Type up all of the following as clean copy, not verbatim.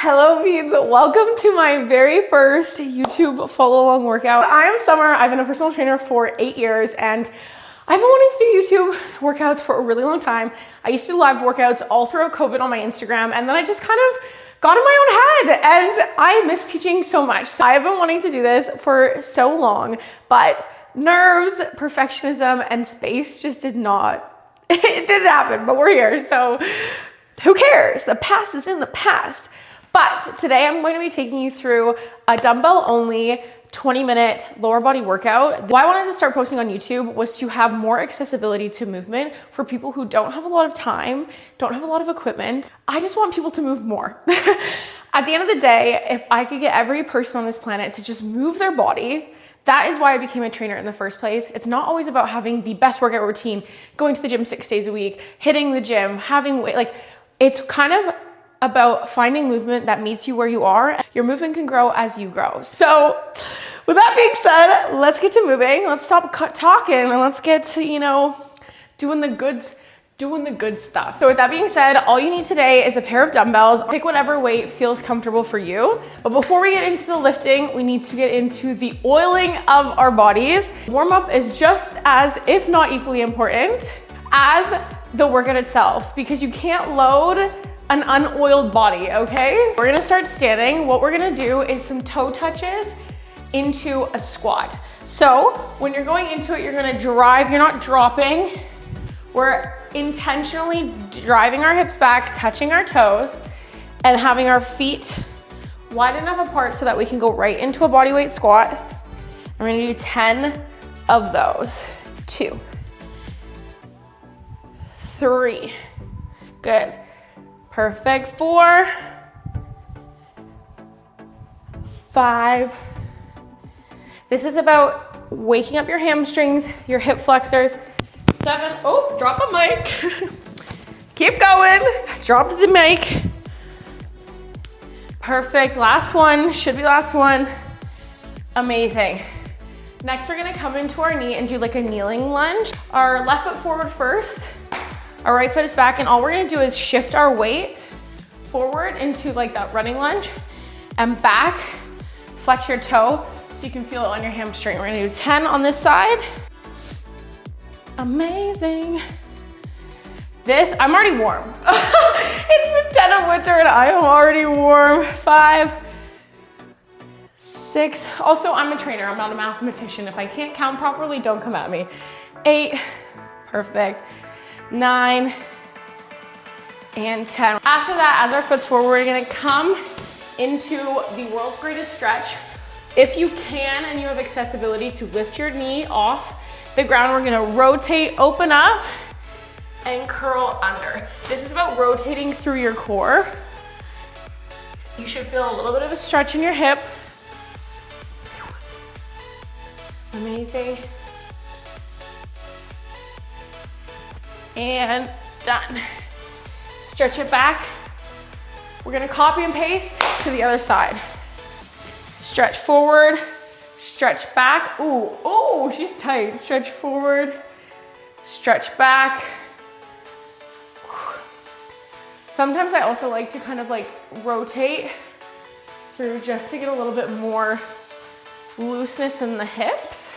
Hello beans, welcome to my very first YouTube follow along workout. I am Summer, I've been a personal trainer for 8 years and I've been wanting to do YouTube workouts for a really long time. I used to do live workouts all throughout COVID on my Instagram, and then I just kind of got in my own head and I miss teaching so much. So I've been wanting to do this for so long, but nerves, perfectionism, and space just did not, it didn't happen, but we're here. So who cares? The past is in the past. But today I'm going to be taking you through a dumbbell only 20-minute lower body workout. Why I wanted to start posting on YouTube was to have more accessibility to movement for people who don't have a lot of time, don't have a lot of equipment. I just want people to move more. At the end of the day, if I could get every person on this planet to just move their body, that is why I became a trainer in the first place. It's not always about having the best workout routine, going to the gym 6 days a week, hitting the gym, having weight, like it's kind of about finding movement that meets you where you are. Your movement can grow as you grow. So with that being said, let's get to moving. Let's stop talking and let's get to, doing the good stuff. So with that being said, all you need today is a pair of dumbbells. Pick whatever weight feels comfortable for you. But before we get into the lifting, we need to get into the oiling of our bodies. Warm up is just as, if not equally important, as the workout itself, because you can't load an unoiled body, okay? We're gonna start standing. What we're gonna do is some toe touches into a squat. So when you're going into it, you're gonna drive, you're not dropping. We're intentionally driving our hips back, touching our toes, and having our feet wide enough apart so that we can go right into a bodyweight squat. And we're gonna do 10 of those. 2, 3, good. Perfect. 4, 5. This is about waking up your hamstrings, your hip flexors. 7, oh, drop a mic. Keep going, drop the mic. Perfect, last one, should be last one. Amazing. Next, we're gonna come into our knee and do like a kneeling lunge. Our left foot forward first. Our right foot is back, and all we're gonna do is shift our weight forward into like that running lunge and back. Flex your toe so you can feel it on your hamstring. We're gonna do 10 on this side. Amazing. This, I'm already warm. It's the dead of winter and I am already warm. 5, 6. Also, I'm a trainer, I'm not a mathematician. If I can't count properly, don't come at me. 8, perfect. 9 and 10. After that, as our foot's forward, we're gonna come into the world's greatest stretch. If you can and you have accessibility to lift your knee off the ground, we're gonna rotate, open up, and curl under. This is about rotating through your core. You should feel a little bit of a stretch in your hip. Amazing. And done. Stretch it back. We're gonna copy and paste to the other side. Stretch forward, stretch back. Ooh, oh, she's tight. Stretch forward, stretch back. Sometimes I also like to kind of like rotate through just to get a little bit more looseness in the hips.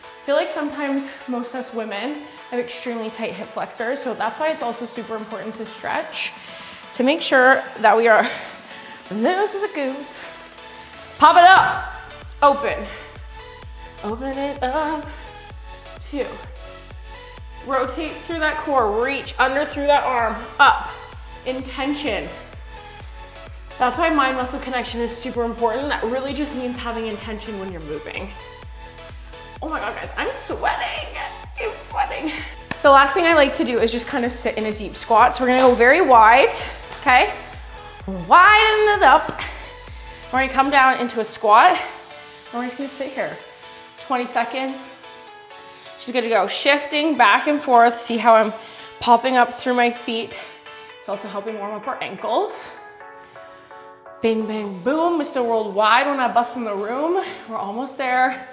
I feel like sometimes most of us women have extremely tight hip flexors, so that's why it's also super important to stretch to make sure that we are loose as a goose. Pop it up, open. Open it up, 2. Rotate through that core, reach under through that arm, up, intention. That's why mind-muscle connection is super important. That really just means having intention when you're moving. Oh my God, guys, I'm sweating. I'm sweating. The last thing I like to do is just kind of sit in a deep squat. So we're gonna go very wide, okay? Widen it up. We're gonna come down into a squat. And we're just gonna sit here. 20 seconds. She's good to go. Shifting back and forth. See how I'm popping up through my feet. It's also helping warm up our ankles. Bing, bang, boom. Mr. Worldwide when I bust in the room. We're almost there.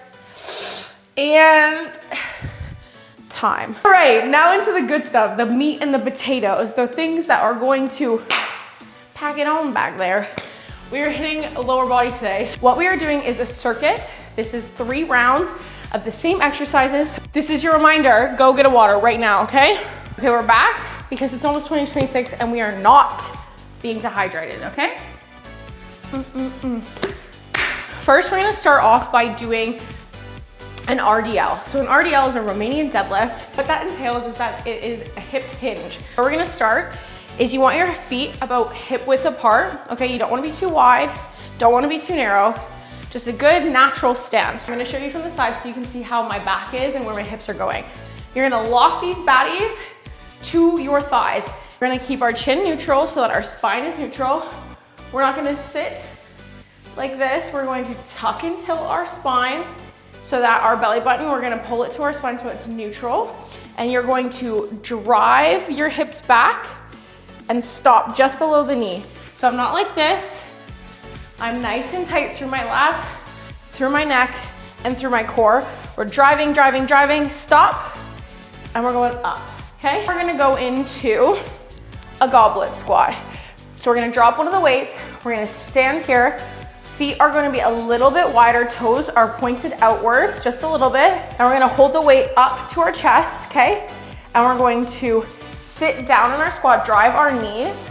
And time. All right, now into the good stuff, the meat and the potatoes, the things that are going to pack it on back there. We are hitting lower body today. What we are doing is a circuit. This is 3 rounds of the same exercises. This is your reminder, go get a water right now, okay? Okay, we're back because it's almost 2026 and we are not being dehydrated, okay? First, we're gonna start off by doing an RDL. So an RDL is a Romanian deadlift. What that entails is that it is a hip hinge. Where we're gonna start is you want your feet about hip width apart. Okay, you don't wanna be too wide, don't wanna be too narrow, just a good natural stance. I'm gonna show you from the side so you can see how my back is and where my hips are going. You're gonna lock these baddies to your thighs. We're gonna keep our chin neutral so that our spine is neutral. We're not gonna sit like this. We're going to tuck and tilt our spine so that our belly button, we're gonna pull it to our spine so it's neutral. And you're going to drive your hips back and stop just below the knee. So I'm not like this. I'm nice and tight through my lats, through my neck, and through my core. We're driving, driving, driving, stop, and we're going up, okay? We're gonna go into a goblet squat. So we're gonna drop one of the weights, we're gonna stand here, feet are gonna be a little bit wider, toes are pointed outwards, just a little bit, and we're gonna hold the weight up to our chest, okay? And we're going to sit down in our squat, drive our knees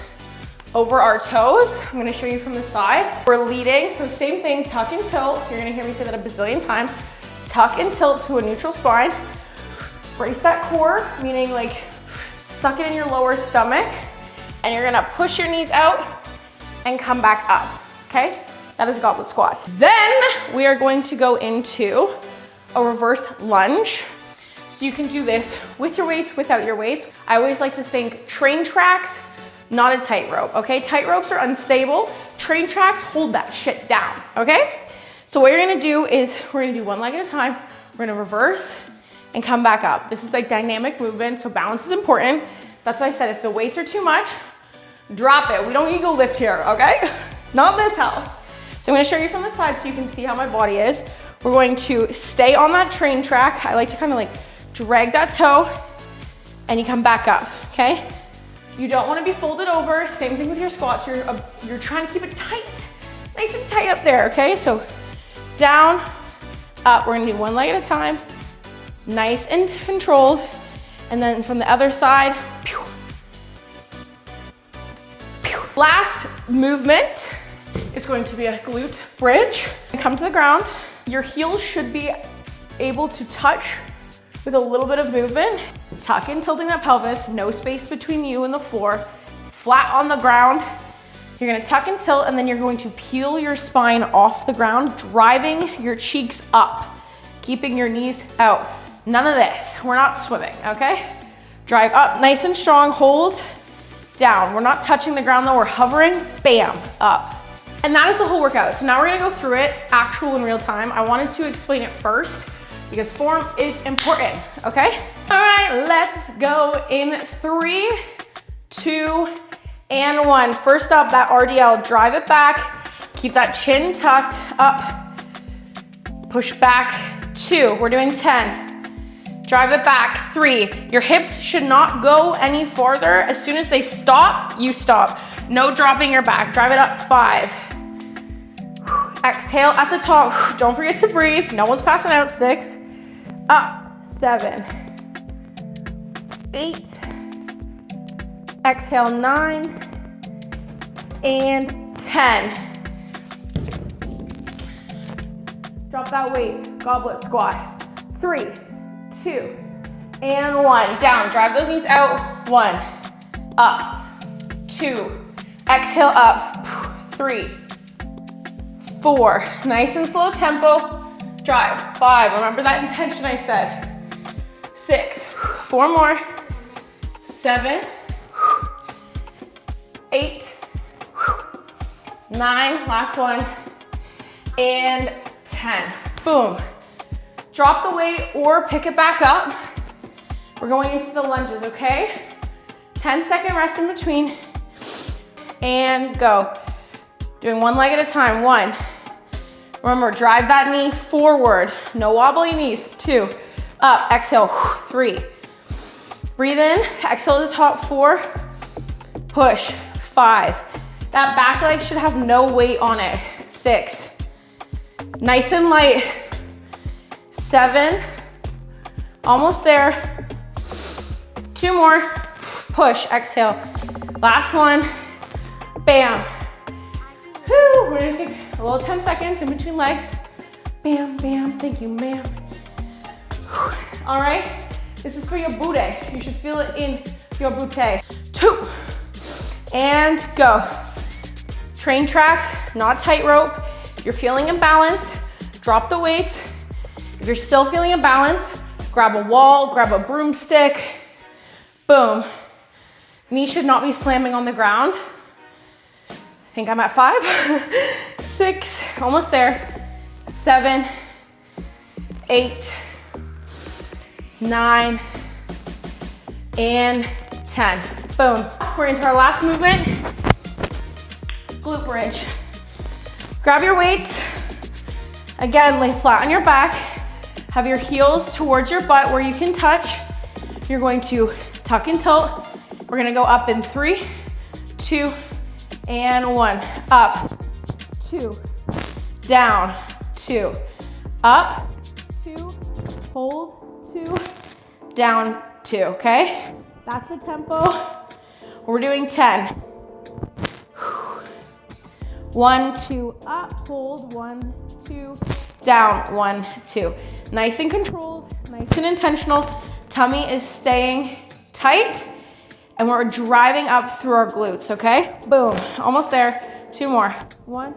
over our toes. I'm gonna show you from the side. We're leading, so same thing, tuck and tilt. You're gonna hear me say that a bazillion times. Tuck and tilt to a neutral spine. Brace that core, meaning like suck it in your lower stomach, and you're gonna push your knees out and come back up, okay? That is a goblet squat. Then we are going to go into a reverse lunge. So you can do this with your weights, without your weights. I always like to think train tracks, not a tightrope, okay? Tight ropes are unstable. Train tracks hold that shit down, okay? So what you're gonna do is we're gonna do one leg at a time. We're gonna reverse and come back up. This is like dynamic movement, so balance is important. That's why I said if the weights are too much, drop it. We don't ego lift here, okay? Not in this house. So I'm gonna show you from the side so you can see how my body is. We're going to stay on that train track. I like to kind of like drag that toe and you come back up, okay? You don't wanna be folded over. Same thing with your squats. You're trying to keep it tight, nice and tight up there, okay? So down, up. We're gonna do one leg at a time, nice and controlled. And then from the other side, pew, pew. Last movement is going to be a glute bridge. Come to the ground. Your heels should be able to touch with a little bit of movement. Tuck in, tilting that pelvis, no space between you and the floor. Flat on the ground. You're gonna tuck and tilt, and then you're going to peel your spine off the ground, driving your cheeks up, keeping your knees out. None of this, we're not swimming, okay? Drive up, nice and strong, hold, down. We're not touching the ground though, we're hovering, bam, up. And that is the whole workout. So now we're gonna go through it, actual in real time. I wanted to explain it first because form is important, okay? All right, let's go in 3, 2, and 1. First up, that RDL, drive it back, keep that chin tucked up, push back, 2, we're doing 10. Drive it back, 3. Your hips should not go any farther. As soon as they stop, you stop. No dropping your back, drive it up, 5. Exhale at the top, don't forget to breathe. No one's passing out, 6. Up, 7, 8, exhale, 9, and 10. Drop that weight, goblet squat. 3, 2, and 1. Down, drive those knees out. 1, up, 2, exhale up, 3, 4, nice and slow tempo. Drive, 5, remember that intention I said. 6, 4 more, 7, 8, 9, last one, and 10. Boom. Drop the weight or pick it back up. We're going into the lunges, okay? 10-second rest in between, and go. Doing one leg at a time, 1. Remember, drive that knee forward. No wobbly knees. 2, up, exhale, 3. Breathe in, exhale to the top, 4. Push, 5. That back leg should have no weight on it. 6. Nice and light. 7. Almost there. 2 more. Push, exhale. Last one. Bam. Whew. We're gonna take a little 10 seconds in between legs. Bam, bam, thank you, ma'am. All right, this is for your booty. You should feel it in your booty. 2, and go. Train tracks, not tightrope. If you're feeling imbalanced, drop the weights. If you're still feeling imbalanced, grab a wall, grab a broomstick, boom. Knee should not be slamming on the ground. I think I'm at 5, 6, almost there. 7, 8, 9, and 10. Boom. We're into our last movement. Glute bridge. Grab your weights. Again, lay flat on your back. Have your heels towards your butt where you can touch. You're going to tuck and tilt. We're gonna go up in 3, 2, and 1. Up, 2, down, 2, up, 2, hold, 2, down, 2, okay? That's the tempo. We're doing 10. 1, 2, up, hold, 1, 2, down, 1, 2. Nice and controlled, nice and intentional. Tummy is staying tight, and we're driving up through our glutes, okay? Boom, almost there. 2 more. 1,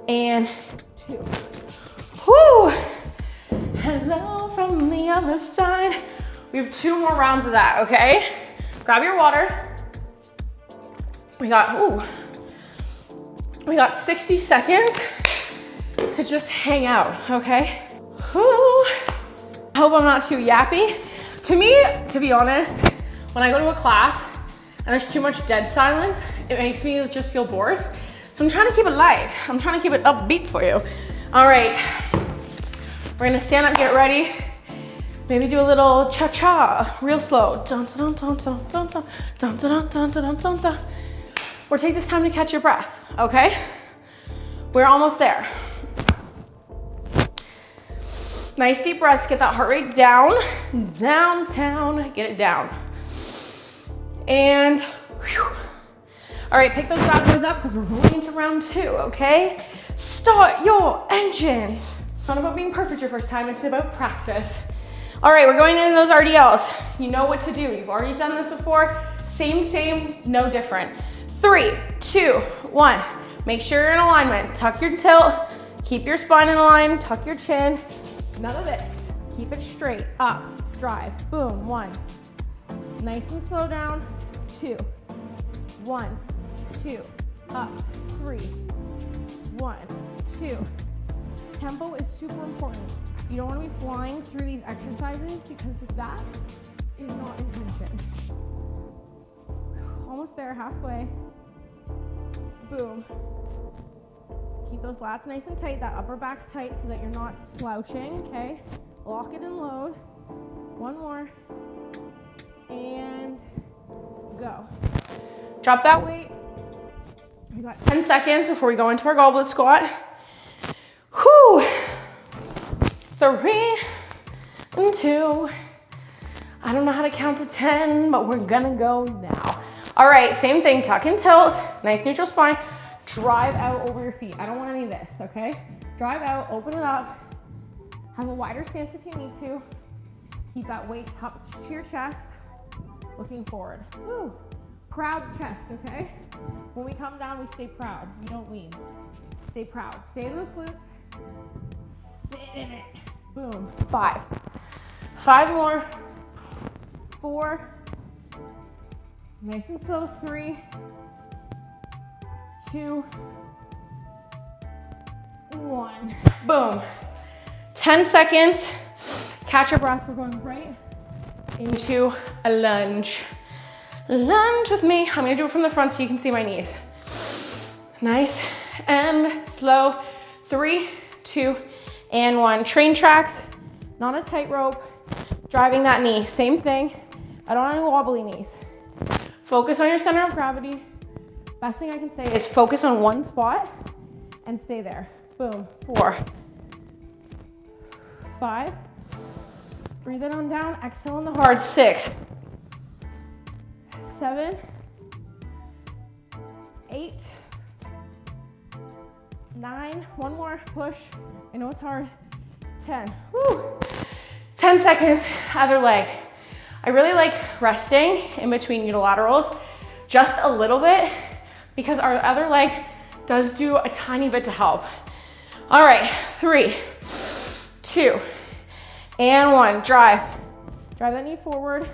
and 2. Whoo! Hello from the other side. We have 2 more rounds of that, okay? Grab your water. We got 60 seconds to just hang out, okay? Whoo! I hope I'm not too yappy. To me, to be honest, when I go to a class and there's too much dead silence, it makes me just feel bored. So I'm trying to keep it light. I'm trying to keep it upbeat for you. All right, we're gonna stand up, get ready. Maybe do a little cha-cha, real slow. Dun, dun, dun, dun, dun, dun, dun, dun, dun, dun, dun, dun. Or take this time to catch your breath, okay? We're almost there. Nice deep breaths, get that heart rate down, down, get it down. And, whew. All right, pick those bad boys up because we're moving into round 2, okay? Start your engine. It's not about being perfect your first time, it's about practice. All right, we're going into those RDLs. You know what to do. You've already done this before. Same, no different. 3, 2, 1. Make sure you're in alignment. Tuck your tilt, keep your spine in line, tuck your chin. None of this. Keep it straight, up, drive, boom, 1. Nice and slow down, 2, 1, 2, up, 3, 1, 2. Tempo is super important. You don't want to be flying through these exercises because that is not intention. Almost there, halfway. Boom. Keep those lats nice and tight, that upper back tight so that you're not slouching, okay? Lock it and load. 1 more. And go. Drop that weight. We got 10 seconds before we go into our goblet squat. Whew. 3, 2. I don't know how to count to 10, but we're gonna go now. All right, same thing, tuck and tilt, nice neutral spine. Drive out over your feet. I don't want any of this, okay? Drive out, open it up. Have a wider stance if you need to. Keep that weight up to your chest, looking forward. Woo. Proud chest, okay? When we come down, we stay proud. We don't lean. Stay proud. Stay in those glutes. Sit in it. Boom. 5. 5 more. 4. Nice and slow. 3, 2, 1. Boom. 10 seconds. Catch your breath. We're going right into a lunge. Lunge with me. I'm gonna do it from the front so you can see my knees. Nice and slow. 3, 2, and 1. Train tracks, not a tightrope. Driving that knee, same thing. I don't want any wobbly knees. Focus on your center of gravity. Best thing I can say is focus on one spot and stay there. Boom, 4, 5, breathe it on down, exhale on the hard, 6, 7, 8, 9, one more, push, I know it's hard, 10, woo. 10 seconds, other leg. I really like resting in between unilaterals just a little bit because our other leg does do a tiny bit to help. All right, 3, 2, and 1, drive. Drive that knee forward.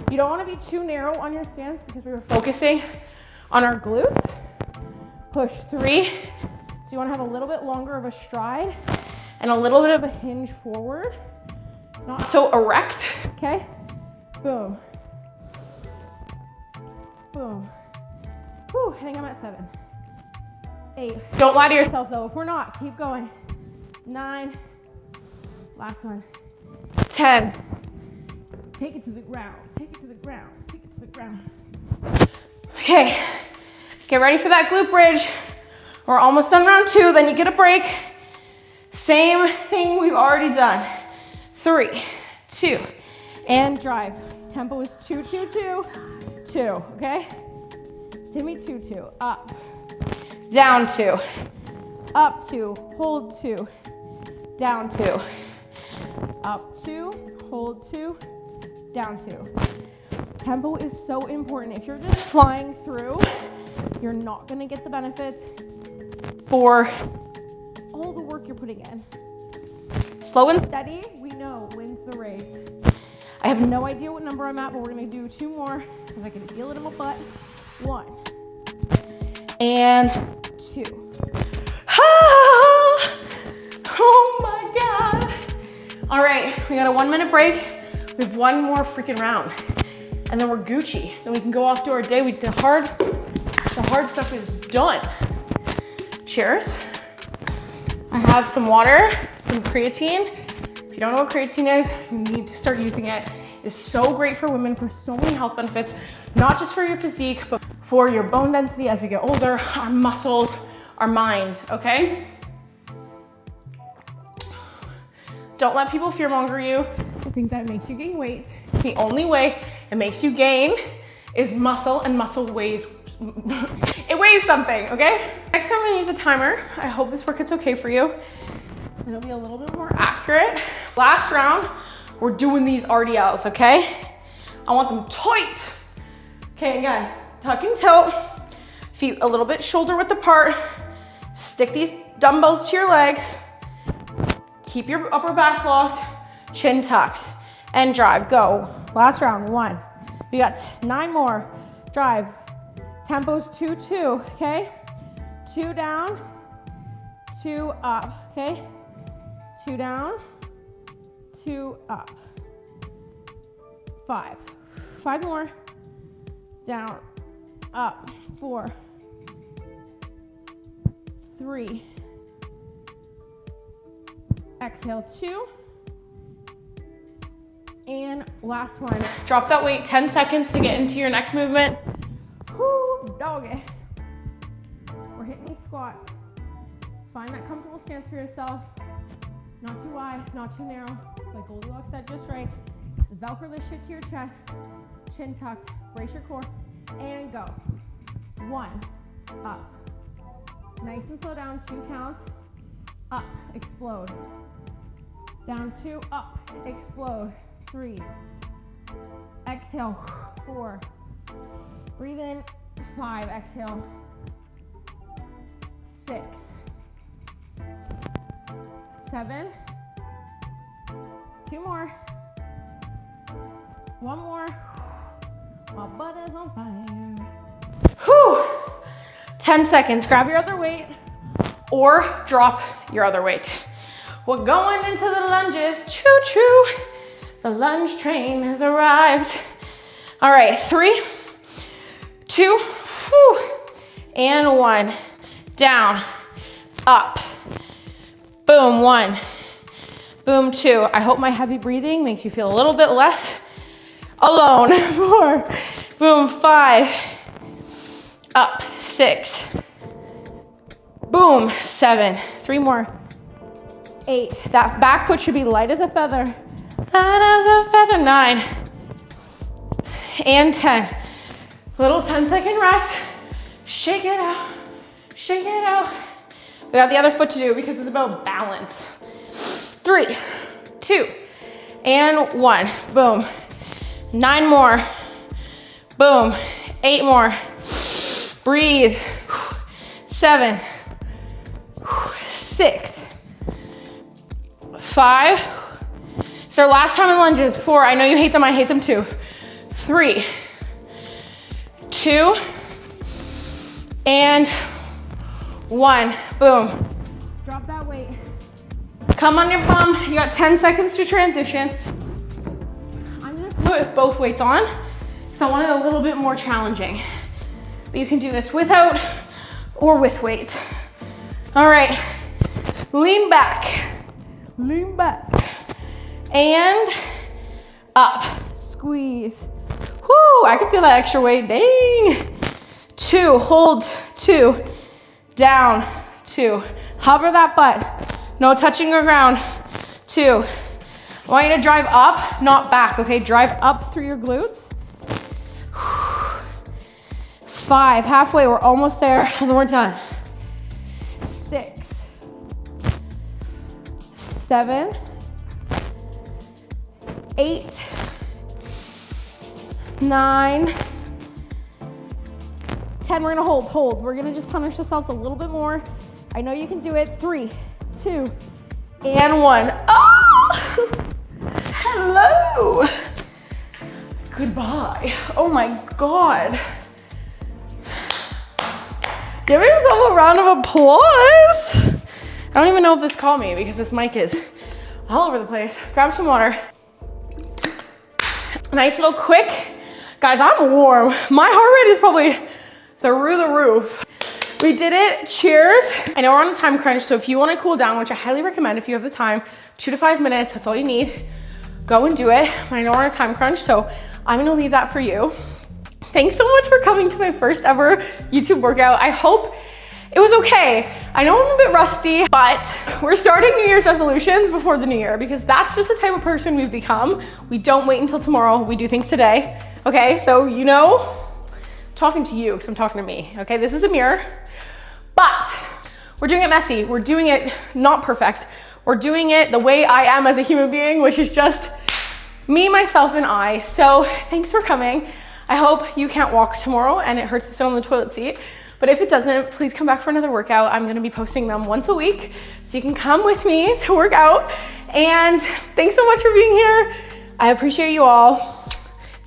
You don't want to be too narrow on your stance because we were focusing on our glutes. Push, 3. So you want to have a little bit longer of a stride and a little bit of a hinge forward. Not so erect, okay? Boom. Boom. Whew, I think I'm at 7. 8. Don't lie to yourself though. If we're not, keep going. 9. Last one. 10. Take it to the ground. Take it to the ground. Take it to the ground. Okay. Get ready for that glute bridge. We're almost done round 2. Then you get a break. Same thing we've already done. 3, 2, and drive. Tempo is 2, 2, 2, 2, okay? Timmy 2, 2, up, down 2, up 2, hold 2, down 2, up 2, hold 2, down 2. Tempo is so important. If you're just flying through, you're not gonna get the benefits for all the work you're putting in. Slow and steady, we know, wins the race. I have no idea what number I'm at, but we're gonna do 2 more because I can feel it in my butt. 1 and 2. Oh my God. All right, we got a 1-minute break. We have 1 more freaking round and then we're Gucci. Then we can go off to our day. The hard stuff is done. Cheers. I have some water, some creatine. If you don't know what creatine is, you need to start using it. It's so great for women for so many health benefits, not just for your physique, but for your bone density as we get older, our muscles, our mind, okay? Don't let people fearmonger you. I think that makes you gain weight. The only way it makes you gain is muscle, and muscle weighs, it weighs something, okay? Next time I'm gonna use a timer. I hope this workout's okay for you. It'll be a little bit more accurate. Last round, we're doing these RDLs, okay? I want them tight. Okay, again, tuck and tilt, feet a little bit shoulder width apart. Stick these dumbbells to your legs. Keep your upper back locked, chin tucked, and drive, go. Last round, 1. We got 9 more, drive. Tempo's 2, 2, okay? 2 down, 2 up, okay? 2 down, 2 up. 5. 5 more. Down, up. 4, 3. Exhale, 2. And last one. Drop that weight 10 seconds to get into your next movement. Whoo, doggy. We're hitting these squats. Find that comfortable stance for yourself. Not too wide, not too narrow. Like Goldilocks said, just right. Velcro this shit to your chest. Chin tucked, brace your core, and go. 1, up. Nice and slow down, 2 counts. Up, explode. Down 2, up, explode. 3. Exhale, 4. Breathe in, 5, exhale. 6. 7. 2 more. 1 more. My butt is on fire. Whew. 10 seconds. Grab your other weight or drop your other weight. We're going into the lunges. Choo choo. The lunge train has arrived. All right, 3, 2, whew, and 1. Down, up. Boom, 1. Boom, 2. I hope my heavy breathing makes you feel a little bit less alone. 4. Boom, 5. Up. 6. Boom, 7. 3 more. 8. That back foot should be light as a feather. Light as a feather. 9. And 10. Little 10-second rest. Shake it out. Shake it out. We got the other foot to do because it's about balance. 3, 2, and 1. Boom. 9 more. Boom. 8 more. Breathe. 7, 6, 5. It's our last time in lunges. 4. I know you hate them. I hate them too. 3, 2, and 1. Boom. Drop that weight. Come on your bum. You got 10 seconds to transition. I'm gonna put both weights on because I want it a little bit more challenging. But you can do this without or with weights. All right. Lean back. Lean back. And up. Squeeze. Whoo, I can feel that extra weight. Dang. 2, hold. 2, down. 2, hover that butt. No touching the ground. 2, I want you to drive up, not back, okay? Drive up through your glutes. 5, halfway, we're almost there, and then we're done. 6, 7, 8, 9, 10. We're gonna hold. We're gonna just punish ourselves a little bit more. I know you can do it. 3, 2, and 1. Oh, hello. Goodbye. Oh my God. Give yourself a round of applause. I don't even know if this caught me because this mic is all over the place. Grab some water. Nice little quick. Guys, I'm warm. My heart rate is probably through the roof. We did it. Cheers. I know we're on a time crunch, so if you want to cool down, which I highly recommend if you have the time, 2 to 5 minutes, that's all you need. Go and do it. But I know we're on a time crunch, so I'm gonna leave that for you. Thanks so much for coming to my first ever YouTube workout. I hope it was okay. I know I'm a bit rusty, but we're starting New Year's resolutions before the new year because that's just the type of person we've become. We don't wait until tomorrow. We do things today. Okay, so you know, I'm talking to you because I'm talking to me. Okay, this is a mirror, but we're doing it messy. We're doing it not perfect. We're doing it the way I am as a human being, which is just me, myself, and I. So thanks for coming. I hope you can't walk tomorrow and it hurts to sit on the toilet seat. But if it doesn't, please come back for another workout. I'm gonna be posting them once a week, so you can come with me to work out. And thanks so much for being here. I appreciate you all.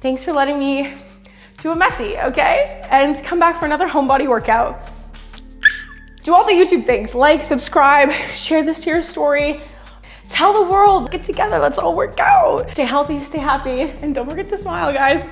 Thanks for letting me do a messy, okay? And come back for another Homebody workout. Do all the YouTube things, like, subscribe, share this to your story. Tell the world, get together, let's all work out. Stay healthy, stay happy, and don't forget to smile, guys.